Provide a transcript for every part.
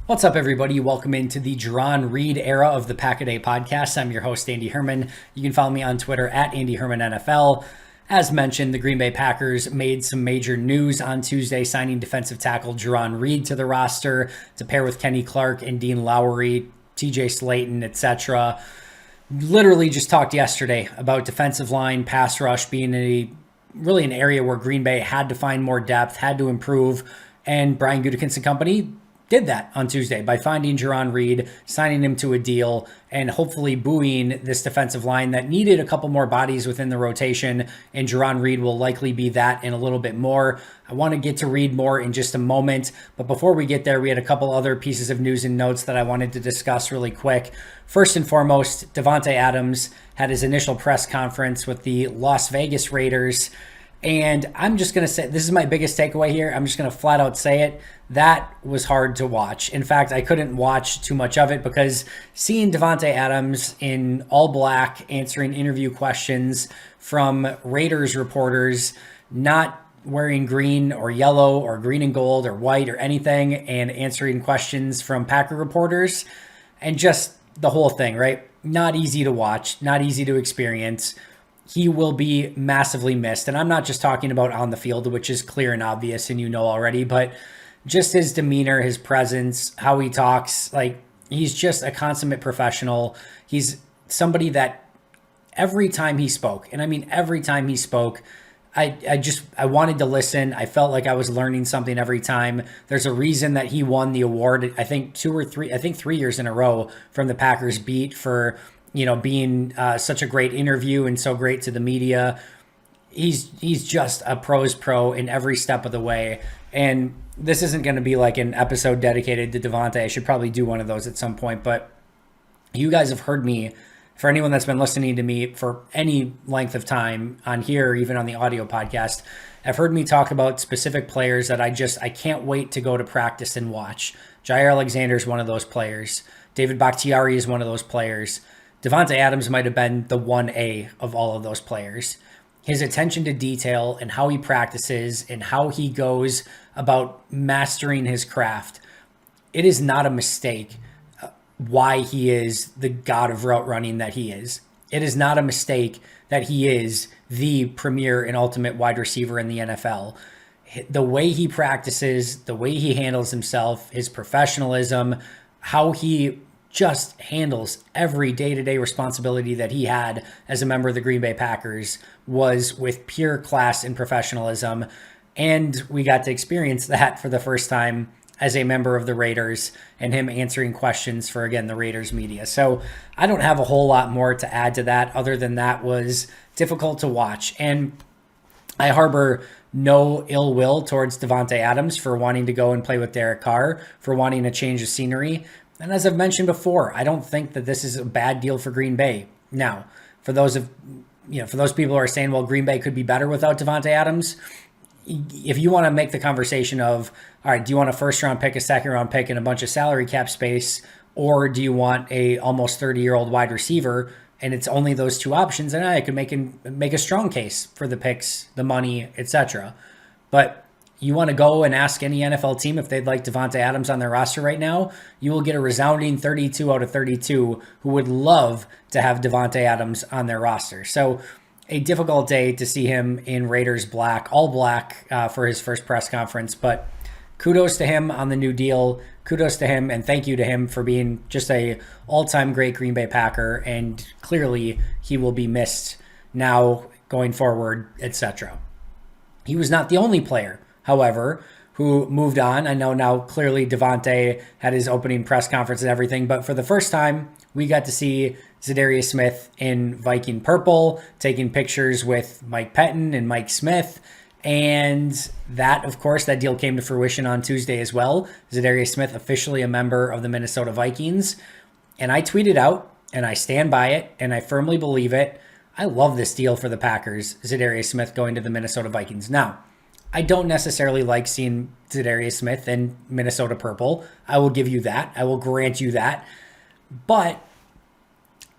What's up, everybody? Welcome into the Jarran Reed era of the Pack-A-Day podcast. I'm your host, Andy Herman. You can follow me on Twitter at Andy Herman NFL. As mentioned, the Green Bay Packers made some major news on Tuesday, signing defensive tackle Jarran Reed to the roster to pair with Kenny Clark and Dean Lowry, TJ Slayton, etc. Literally just talked yesterday about defensive line, pass rush being really an area where Green Bay had to find more depth, had to improve, and Brian Gutekunst and company did that on Tuesday by finding Jarran Reed, signing him to a deal, and hopefully buoying this defensive line that needed a couple more bodies within the rotation, and Jarran Reed will likely be that and a little bit more. I want to get to Reed more in just a moment, but before we get there, we had a couple other pieces of news and notes that I wanted to discuss really quick. First and foremost, Davante Adams had his initial press conference with the Las Vegas Raiders. And I'm just going to say, this is my biggest takeaway here. I'm just going to flat out say it. That was hard to watch. In fact, I couldn't watch too much of it because seeing Davante Adams in all black answering interview questions from Raiders reporters, not wearing green or yellow or green and gold or white or anything, and answering questions from Packer reporters, and just the whole thing, right? Not easy to watch, not easy to experience. He will be massively missed. And I'm not just talking about on the field, which is clear and obvious and you know already, but just his demeanor, his presence, how he talks. Like, he's just a consummate professional. He's somebody that every time he spoke, and I mean every time he spoke, I wanted to listen. I felt like I was learning something every time. There's a reason that he won the award, I think 3 years in a row from the Packers beat for being such a great interview and so great to the media. He's just a pro's pro in every step of the way. And this isn't going to be like an episode dedicated to Davante. I should probably do one of those at some point. But you guys have heard me, for anyone that's been listening to me for any length of time on here, or even on the audio podcast, have heard me talk about specific players that I can't wait to go to practice and watch. Jair Alexander is one of those players. David Bakhtiari is one of those players. Davante Adams might have been the 1A of all of those players. His attention to detail and how he practices and how he goes about mastering his craft. It is not a mistake why he is the god of route running that he is. It is not a mistake that he is the premier and ultimate wide receiver in the NFL. The way he practices, the way he handles himself, his professionalism, how he just handles every day-to-day responsibility that he had as a member of the Green Bay Packers was with pure class and professionalism. And we got to experience that for the first time as a member of the Raiders and him answering questions for, again, the Raiders media. So I don't have a whole lot more to add to that other than that was difficult to watch. And I harbor no ill will towards Davante Adams for wanting to go and play with Derek Carr, for wanting a change of scenery. And as I've mentioned before, I don't think that this is a bad deal for Green Bay. Now, for those people who are saying, well, Green Bay could be better without Davante Adams, if you want to make the conversation of, all right, do you want a first-round pick, a second-round pick, and a bunch of salary cap space, or do you want a almost 30-year-old wide receiver, and it's only those two options, then I could make a strong case for the picks, the money, etc. But you want to go and ask any NFL team if they'd like Davante Adams on their roster right now, you will get a resounding 32 out of 32 who would love to have Davante Adams on their roster. So a difficult day to see him in Raiders black, all black for his first press conference. But kudos to him on the new deal. Kudos to him and thank you to him for being just a all-time great Green Bay Packer. And clearly he will be missed now going forward, etc. He was not the only player, however, who moved on. I know now clearly Davante had his opening press conference and everything, but for the first time, we got to see Zadaria Smith in Viking purple, taking pictures with Mike Pettin and Mike Smith. And that, of course, that deal came to fruition on Tuesday as well. Zadaria Smith officially a member of the Minnesota Vikings. And I tweeted out, and I stand by it, and I firmly believe it. I love this deal for the Packers, Zadaria Smith going to the Minnesota Vikings. Now, I don't necessarily like seeing Za'Darius Smith in Minnesota purple. I will give you that. I will grant you that. But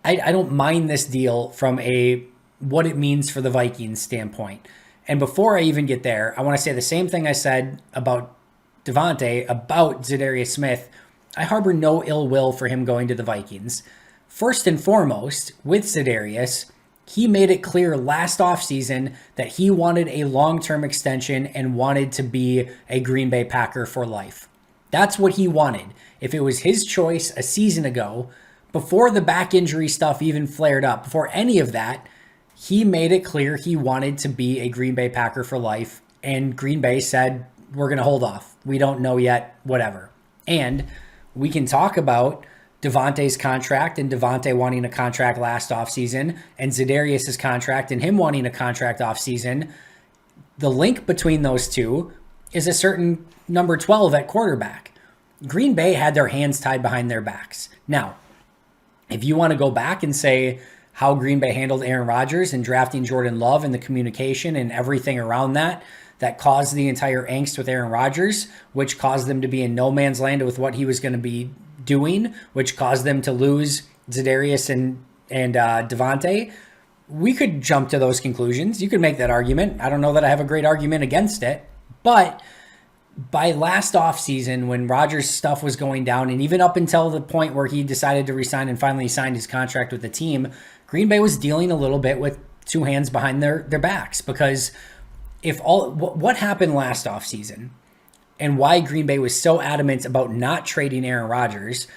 I don't mind this deal from a what it means for the Vikings standpoint. And before I even get there, I want to say the same thing I said about Davante, about Za'Darius Smith. I harbor no ill will for him going to the Vikings. First and foremost, with Zadarius, he made it clear last offseason that he wanted a long-term extension and wanted to be a Green Bay Packer for life. That's what he wanted. If it was his choice a season ago, before the back injury stuff even flared up, before any of that, he made it clear he wanted to be a Green Bay Packer for life. And Green Bay said, we're going to hold off. We don't know yet, whatever. And we can talk about Davante's contract and Davante wanting a contract last offseason and Zadarius' contract and him wanting a contract offseason. The link between those two is a certain number 12 at quarterback. Green Bay had their hands tied behind their backs. Now, if you want to go back and say how Green Bay handled Aaron Rodgers and drafting Jordan Love and the communication and everything around that caused the entire angst with Aaron Rodgers, which caused them to be in no man's land with what he was going to be doing, which caused them to lose Za'Darius and Davante, we could jump to those conclusions. You could make that argument. I don't know that I have a great argument against it, but by last offseason when Rodgers' stuff was going down, and even up until the point where he decided to resign and finally signed his contract with the team, Green Bay was dealing a little bit with two hands behind their backs, because what happened last offseason and why Green Bay was so adamant about not trading Aaron Rodgers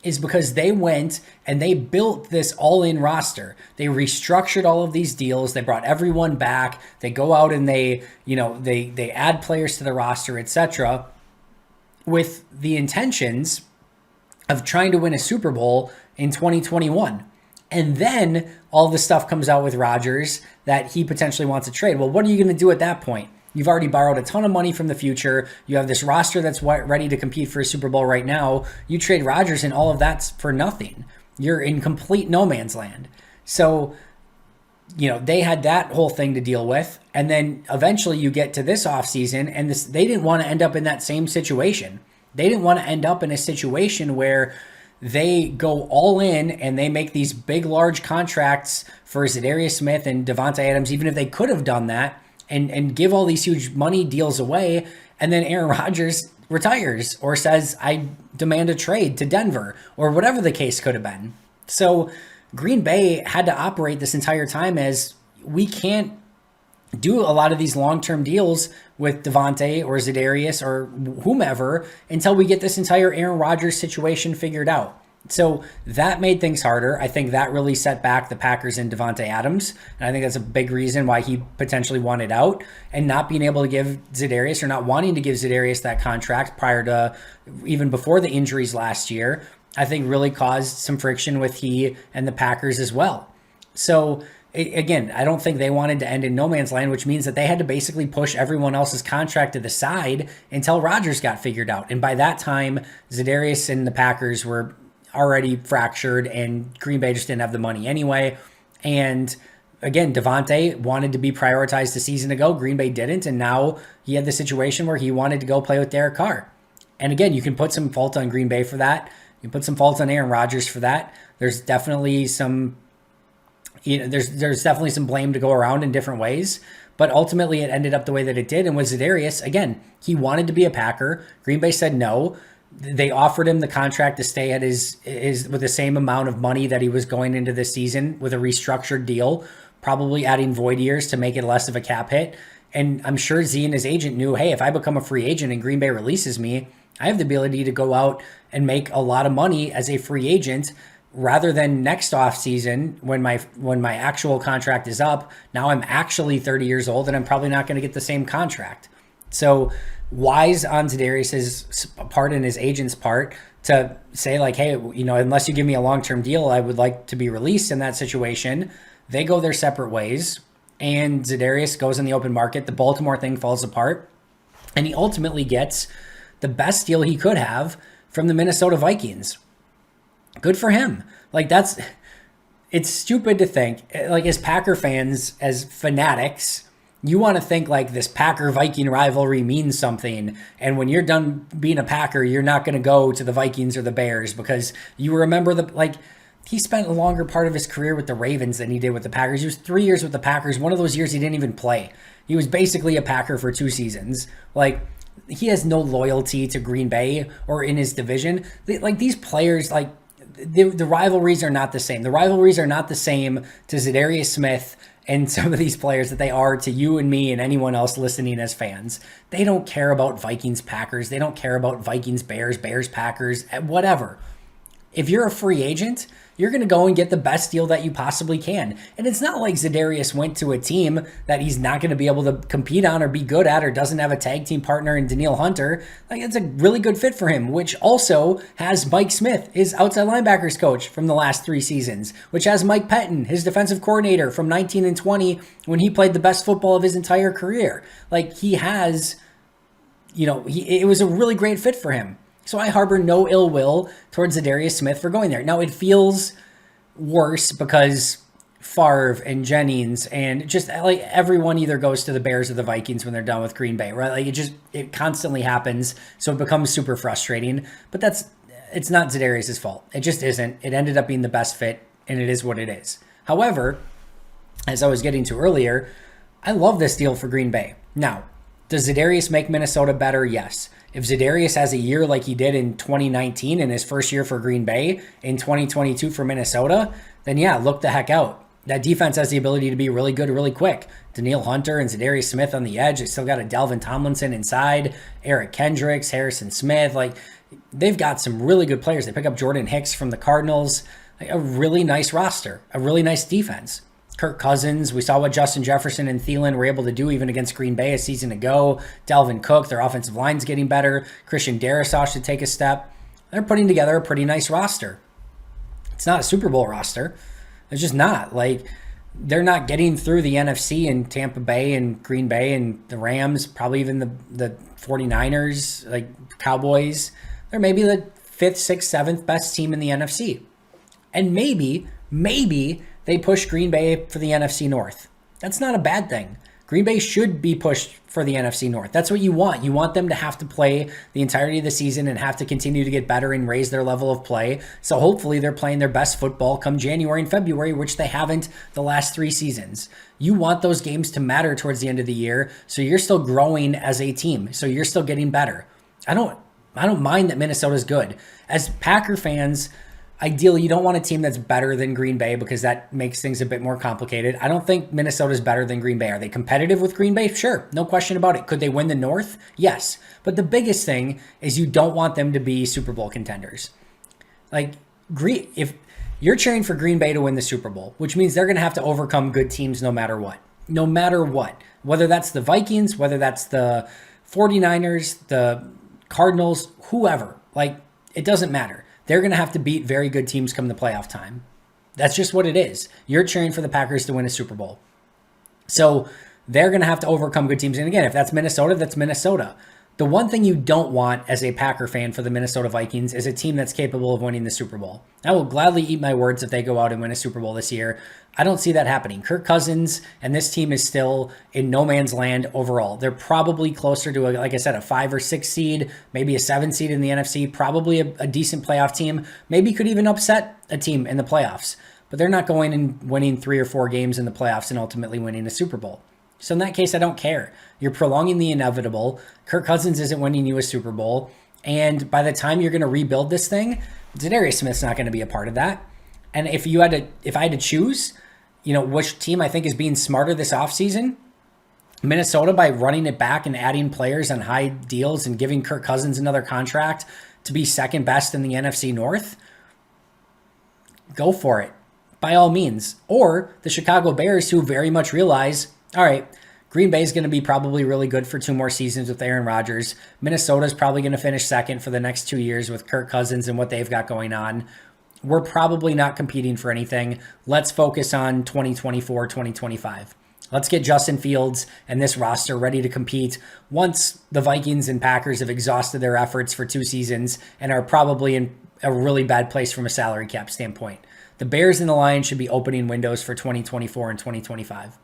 is because they went and they built this all-in roster. They restructured all of these deals. They brought everyone back. They go out and they add players to the roster, etc., with the intentions of trying to win a Super Bowl in 2021. And then all this stuff comes out with Rodgers that he potentially wants to trade. Well, what are you going to do at that point? You've already borrowed a ton of money from the future. You have this roster that's ready to compete for a Super Bowl right now. You trade Rodgers and all of that's for nothing. You're in complete no man's land. So, they had that whole thing to deal with. And then eventually you get to this offseason and they didn't want to end up in that same situation. They didn't want to end up in a situation where they go all in and they make these big, large contracts for Za'Darius Smith and Davante Adams, even if they could have done that, and give all these huge money deals away, and then Aaron Rodgers retires or says, I demand a trade to Denver, or whatever the case could have been. So Green Bay had to operate this entire time as, we can't do a lot of these long-term deals with Davante or Zadarius or whomever until we get this entire Aaron Rodgers situation figured out. So that made things harder. I think that really set back the Packers and Davante Adams. And I think that's a big reason why he potentially wanted out, and not being able to give Zadarius, or not wanting to give Zadarius that contract prior to, even before the injuries last year, I think really caused some friction with he and the Packers as well. So again, I don't think they wanted to end in no man's land, which means that they had to basically push everyone else's contract to the side until Rodgers got figured out. And by that time, Zadarius and the Packers were already fractured, and Green Bay just didn't have the money anyway. And again, Davante wanted to be prioritized a season ago. Green Bay didn't, and now he had the situation where he wanted to go play with Derek Carr. And again, you can put some fault on Green Bay for that. You can put some fault on Aaron Rodgers for that. There's definitely some, there's definitely some blame to go around in different ways. But ultimately, it ended up the way that it did. And with Zadarius, again, he wanted to be a Packer. Green Bay said no. They offered him the contract to stay at his with the same amount of money that he was going into this season, with a restructured deal, probably adding void years to make it less of a cap hit. And I'm sure Z and his agent knew, hey, if I become a free agent and Green Bay releases me, I have the ability to go out and make a lot of money as a free agent, rather than next offseason when my actual contract is up. Now I'm actually 30 years old and I'm probably not going to get the same contract. So wise on Zadarius' part and his agent's part to say, like, hey, unless you give me a long-term deal, I would like to be released in that situation. They go their separate ways, and Zadarius goes in the open market. The Baltimore thing falls apart, and he ultimately gets the best deal he could have from the Minnesota Vikings. Good for him. It's stupid to think, like, as Packer fans, as fanatics, you want to think like this Packer-Viking rivalry means something. And when you're done being a Packer, you're not going to go to the Vikings or the Bears, because you remember he spent a longer part of his career with the Ravens than he did with the Packers. He was 3 years with the Packers. One of those years he didn't even play. He was basically a Packer for 2 seasons. he has no loyalty to Green Bay or in his division. Like these players, like the rivalries are not the same. The rivalries are not the same to Za'Darius Smith and some of these players that they are to you and me and anyone else listening as fans. They don't care about Vikings Packers. They don't care about Vikings Bears, Bears Packers, whatever. If you're a free agent, you're going to go and get the best deal that you possibly can. And it's not like Zadarius went to a team that he's not going to be able to compete on or be good at or doesn't have a tag team partner in Danielle Hunter. Like, it's a really good fit for him, which also has Mike Smith, his outside linebackers coach from the last 3 seasons, which has Mike Pettin, his defensive coordinator from 19 and 20 when he played the best football of his entire career. Like, he has, it was a really great fit for him. So I harbor no ill will towards Za'Darius Smith for going there. Now, it feels worse because Favre and Jennings and just like everyone either goes to the Bears or the Vikings when they're done with Green Bay, right? Like it constantly happens. So it becomes super frustrating, but it's not Za'Darius' fault. It just isn't. It ended up being the best fit and it is what it is. However, as I was getting to earlier, I love this deal for Green Bay. Now, does Zadarius make Minnesota better? Yes. If Zadarius has a year like he did in 2019 in his first year for Green Bay, in 2022 for Minnesota, then yeah, look the heck out. That defense has the ability to be really good really quick. Danielle Hunter and Za'Darius Smith on the edge. They still got a Dalvin Tomlinson inside, Eric Kendricks, Harrison Smith. Like, they've got some really good players. They pick up Jordan Hicks from the Cardinals. Like, a really nice roster, a really nice defense. Kirk Cousins, we saw what Justin Jefferson and Thielen were able to do even against Green Bay a season ago. Dalvin Cook, their offensive line's getting better. Christian Darrisaw should take a step. They're putting together a pretty nice roster. It's not a Super Bowl roster. It's just not. Like, they're not getting through the NFC and Tampa Bay and Green Bay and the Rams, probably even the 49ers, like Cowboys. They're maybe the 5th, 6th, 7th best team in the NFC. And maybe they push Green Bay for the NFC North. That's not a bad thing. Green Bay should be pushed for the NFC North. That's what you want. You want them to have to play the entirety of the season and have to continue to get better and raise their level of play. So hopefully they're playing their best football come January and February, which they haven't the last 3 seasons. You want those games to matter towards the end of the year, so you're still growing as a team. So you're still getting better. I don't mind that Minnesota's good. As Packer fans, ideally, you don't want a team that's better than Green Bay because that makes things a bit more complicated. I don't think Minnesota's better than Green Bay. Are they competitive with Green Bay? Sure, no question about it. Could they win the North? Yes. But the biggest thing is you don't want them to be Super Bowl contenders. Like, if you're cheering for Green Bay to win the Super Bowl, which means they're going to have to overcome good teams no matter what. No matter what. Whether that's the Vikings, whether that's the 49ers, the Cardinals, whoever. Like, it doesn't matter. They're going to have to beat very good teams come the playoff time. That's just what it is. You're cheering for the Packers to win a Super Bowl. So they're going to have to overcome good teams. And again, if that's Minnesota, that's Minnesota. The one thing you don't want as a Packer fan for the Minnesota Vikings is a team that's capable of winning the Super Bowl. I will gladly eat my words if they go out and win a Super Bowl this year. I don't see that happening. Kirk Cousins and this team is still in no man's land overall. They're probably closer to, like I said, a 5 or 6 seed, maybe a 7 seed in the NFC, probably a decent playoff team, maybe could even upset a team in the playoffs. But they're not going and winning 3 or 4 games in the playoffs and ultimately winning a Super Bowl. So in that case, I don't care. You're prolonging the inevitable. Kirk Cousins isn't winning you a Super Bowl. And by the time you're going to rebuild this thing, Za'Darius Smith's not going to be a part of that. And if I had to choose, which team I think is being smarter this offseason, Minnesota by running it back and adding players on high deals and giving Kirk Cousins another contract to be second best in the NFC North, go for it, by all means. Or the Chicago Bears, who very much realize, all right, Green Bay is going to be probably really good for 2 more seasons with Aaron Rodgers. Minnesota is probably going to finish second for the next 2 years with Kirk Cousins and what they've got going on. We're probably not competing for anything. Let's focus on 2024, 2025. Let's get Justin Fields and this roster ready to compete once the Vikings and Packers have exhausted their efforts for 2 seasons and are probably in a really bad place from a salary cap standpoint. The Bears and the Lions should be opening windows for 2024 and 2025.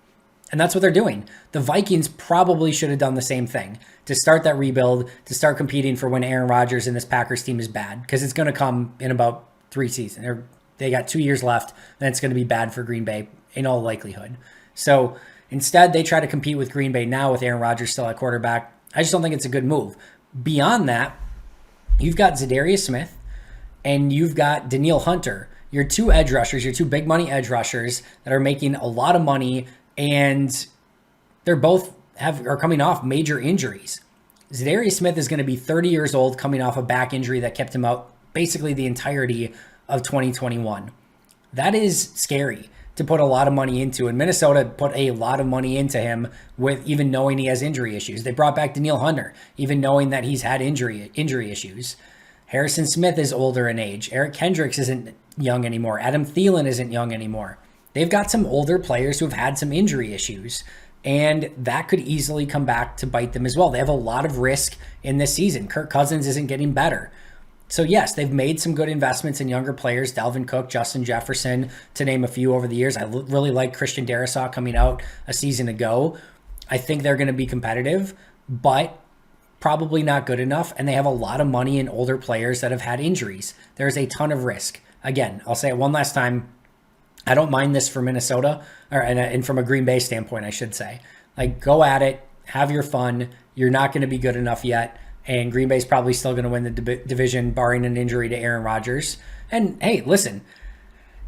And that's what they're doing. The Vikings probably should have done the same thing to start that rebuild, to start competing for when Aaron Rodgers and this Packers team is bad, because it's going to come in about 3 seasons. They got 2 years left, then it's going to be bad for Green Bay in all likelihood. So instead, they try to compete with Green Bay now with Aaron Rodgers still at quarterback. I just don't think it's a good move. Beyond that, you've got Za'Darius Smith and you've got Danielle Hunter, your two edge rushers, your two big money edge rushers that are making a lot of money, and they're both are coming off major injuries. Zadarius Smith is going to be 30 years old, coming off a back injury that kept him out basically the entirety of 2021. That is scary to put a lot of money into, and Minnesota put a lot of money into him with even knowing he has injury issues. They brought back Danielle Hunter, even knowing that he's had injury issues. Harrison Smith is older in age. Eric Kendricks isn't young anymore. Adam Thielen isn't young anymore. They've got some older players who have had some injury issues, and that could easily come back to bite them as well. They have a lot of risk in this season. Kirk Cousins isn't getting better. So yes, they've made some good investments in younger players, Dalvin Cook, Justin Jefferson, to name a few over the years. I really like Christian Darrisaw coming out a season ago. I think they're going to be competitive, but probably not good enough. And they have a lot of money in older players that have had injuries. There's a ton of risk. Again, I'll say it one last time. I don't mind this for Minnesota, and from a Green Bay standpoint, I should say. Like, go at it, have your fun. You're not going to be good enough yet, and Green Bay's probably still going to win the division, barring an injury to Aaron Rodgers. And hey, listen,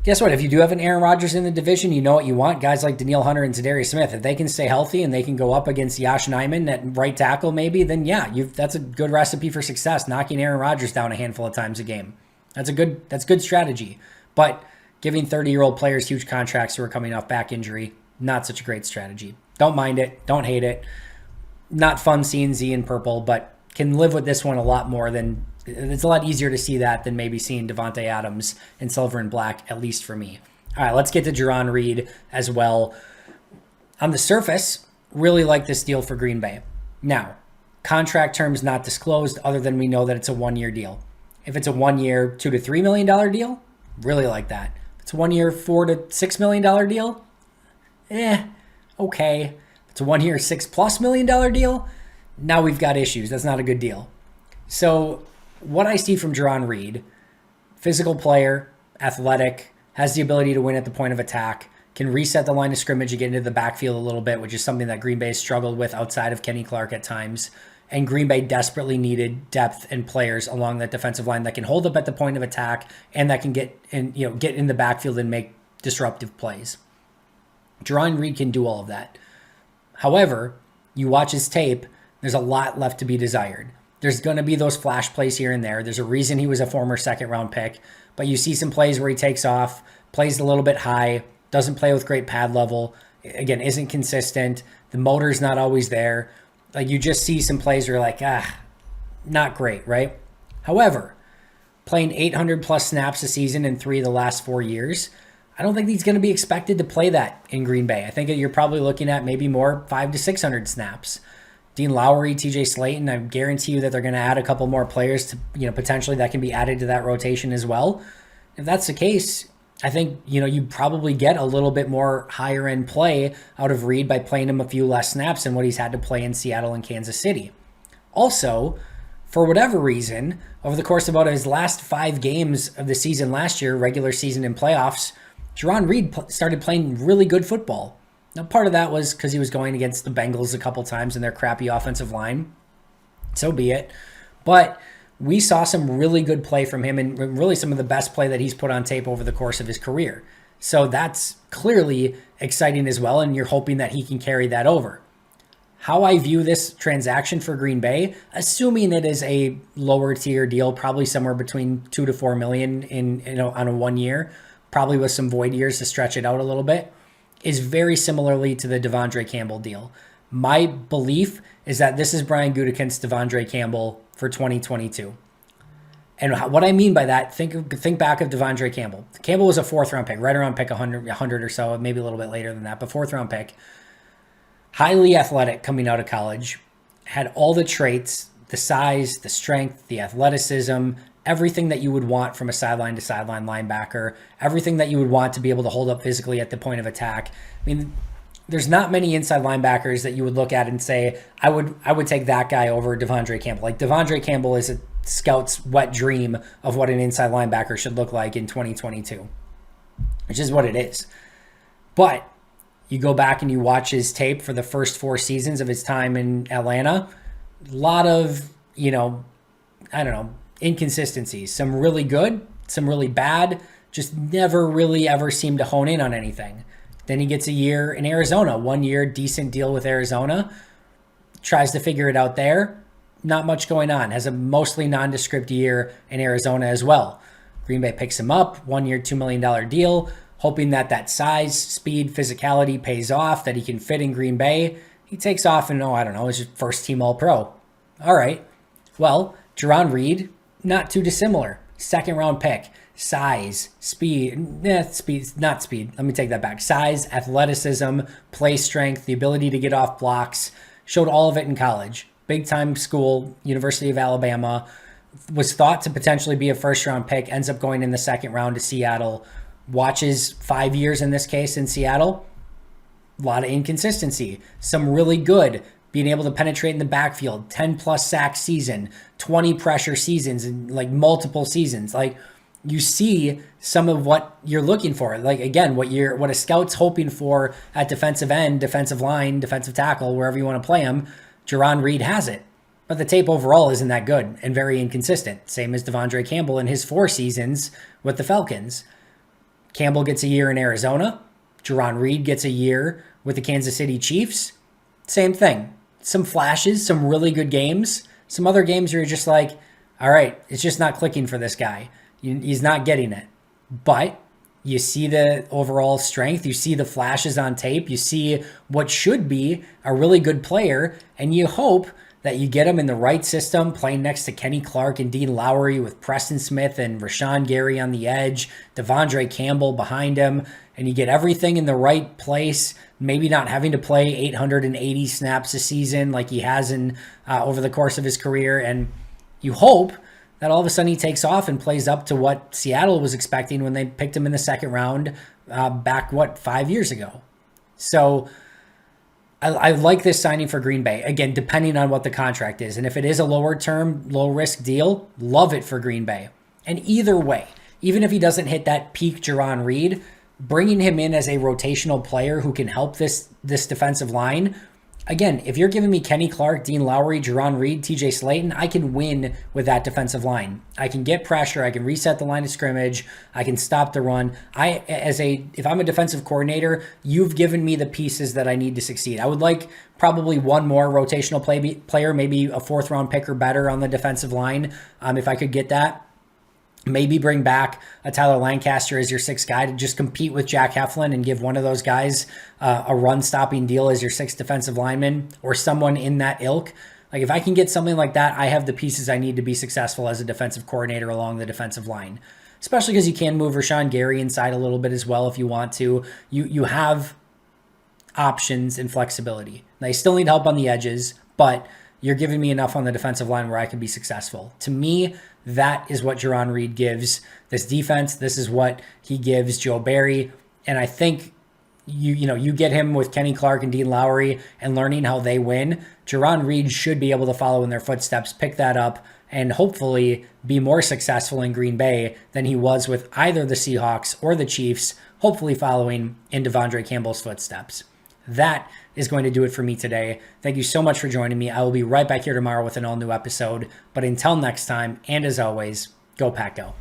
guess what? If you do have an Aaron Rodgers in the division, you know what you want. Guys like Danielle Hunter and Za'Darius Smith, if they can stay healthy and they can go up against Yosh Nijman at right tackle, maybe, then yeah, that's a good recipe for success. Knocking Aaron Rodgers down a handful of times a game. That's good strategy, but giving 30-year-old players huge contracts who are coming off back injury, not such a great strategy. Don't mind it. Don't hate it. Not fun seeing Z in purple, but can live with this one a lot more than... It's a lot easier to see that than maybe seeing Davante Adams in silver and black, at least for me. All right, let's get to Jarran Reed as well. On the surface, really like this deal for Green Bay. Now, contract terms not disclosed, other than we know that it's a one-year deal. If it's a one-year, $2 to $3 million deal, really like that. It's a 1 year, $4 to $6 million deal. Okay. It's a 1 year, $6+ million deal. Now we've got issues. That's not a good deal. So what I see from Jarran Reed, physical player, athletic, has the ability to win at the point of attack, can reset the line of scrimmage and get into the backfield a little bit, which is something that Green Bay struggled with outside of Kenny Clark at times. And Green Bay desperately needed depth and players along that defensive line that can hold up at the point of attack and that can get in the backfield and make disruptive plays. Jarran Reed can do all of that. However, you watch his tape, there's a lot left to be desired. There's going to be those flash plays here and there. There's a reason he was a former second-round pick, but you see some plays where he takes off, plays a little bit high, doesn't play with great pad level, again, isn't consistent. The motor's not always there. Like, you just see some plays where you're like, not great, right? However, playing 800 plus snaps a season in 3 of the last 4 years, I don't think he's going to be expected to play that in Green Bay. I think you're probably looking at maybe more 500 to 600 snaps. Dean Lowry, TJ Slayton, I guarantee you that they're going to add a couple more players to, potentially that can be added to that rotation as well. If that's the case, I think, you probably get a little bit more higher end play out of Reed by playing him a few less snaps than what he's had to play in Seattle and Kansas City. Also, for whatever reason, over the course of about his last 5 games of the season last year, regular season and playoffs, Jarran Reed started playing really good football. Now, part of that was because he was going against the Bengals a couple times in their crappy offensive line. So be it. But we saw some really good play from him and really some of the best play that he's put on tape over the course of his career. So that's clearly exciting as well, and you're hoping that he can carry that over. How I view this transaction for Green Bay, assuming it is a lower tier deal, probably somewhere between $2 to $4 million on a 1 year, probably with some void years to stretch it out a little bit, is very similarly to the Devondre Campbell deal. My belief is that this is Brian Gutekunst's Devondre Campbell for 2022. And what I mean by that, think back of Devondre Campbell. Campbell was a 4th-round pick, right around pick 100 or so, maybe a little bit later than that, but 4th-round pick. Highly athletic coming out of college, had all the traits, the size, the strength, the athleticism, everything that you would want from a sideline-to-sideline linebacker, everything that you would want to be able to hold up physically at the point of attack. I mean, there's not many inside linebackers that you would look at and say, I would take that guy over Devondre Campbell. Like, Devondre Campbell is a scout's wet dream of what an inside linebacker should look like in 2022, which is what it is. But you go back and you watch his tape for the first 4 seasons of his time in Atlanta, lot of, I don't know, inconsistencies. Some really good, some really bad, just never really ever seemed to hone in on anything. Then he gets a year in Arizona, 1 year, decent deal with Arizona, tries to figure it out there. Not much going on. Has a mostly nondescript year in Arizona as well. Green Bay picks him up, 1 year, $2 million deal, hoping that size, speed, physicality pays off, that he can fit in Green Bay. He takes off and, is his first team All-Pro. All right. Well, Jarran Reed, not too dissimilar. Second round pick. Size, speed, not speed. Let me take that back. Size, athleticism, play strength, the ability to get off blocks. Showed all of it in college. Big time school, University of Alabama. Was thought to potentially be a first round pick. Ends up going in the second round to Seattle. Watches 5 years in this case in Seattle. A lot of inconsistency. Some really good. Being able to penetrate in the backfield. 10 plus sack season. 20 pressure seasons and multiple seasons. You see some of what you're looking for. Again, what a scout's hoping for at defensive end, defensive line, defensive tackle, wherever you want to play him. Jarran Reed has it. But the tape overall isn't that good and very inconsistent. Same as Devondre Campbell in his 4 seasons with the Falcons. Campbell gets a year in Arizona. Jarran Reed gets a year with the Kansas City Chiefs. Same thing. Some flashes, some really good games. Some other games you're just all right, it's just not clicking for this guy. He's not getting it. But you see the overall strength. You see the flashes on tape. You see what should be a really good player. And you hope that you get him in the right system, playing next to Kenny Clark and Dean Lowry with Preston Smith and Rashawn Gary on the edge, Devondre Campbell behind him, and you get everything in the right place, maybe not having to play 880 snaps a season like he has in over the course of his career. And you hope that all of a sudden he takes off and plays up to what Seattle was expecting when they picked him in the second round back, 5 years ago. So I like this signing for Green Bay. Again, depending on what the contract is. And if it is a lower term, low risk deal, love it for Green Bay. And either way, even if he doesn't hit that peak Jarran Reed, bringing him in as a rotational player who can help this defensive line. Again, if you're giving me Kenny Clark, Dean Lowry, Jarran Reed, TJ Slayton, I can win with that defensive line. I can get pressure. I can reset the line of scrimmage. I can stop the run. If I'm a defensive coordinator, you've given me the pieces that I need to succeed. I would like probably one more rotational player, maybe a 4th round pick or better on the defensive line. If I could get that. Maybe bring back a Tyler Lancaster as your 6th guy to just compete with Jack Heflin and give one of those guys a run-stopping deal as your 6th defensive lineman or someone in that ilk. If I can get something like that, I have the pieces I need to be successful as a defensive coordinator along the defensive line. Especially because you can move Rashawn Gary inside a little bit as well if you want to. You have options and flexibility. Now, you still need help on the edges, but you're giving me enough on the defensive line where I can be successful. To me, that is what Jarran Reed gives this defense. This is what he gives Joe Barry. And I think you get him with Kenny Clark and Dean Lowry and learning how they win. Jarran Reed should be able to follow in their footsteps, pick that up, and hopefully be more successful in Green Bay than he was with either the Seahawks or the Chiefs, hopefully following in Devondre Campbell's footsteps. That is going to do it for me today. Thank you so much for joining me. I will be right back here tomorrow with an all-new episode. But until next time, and as always, go Pack Go.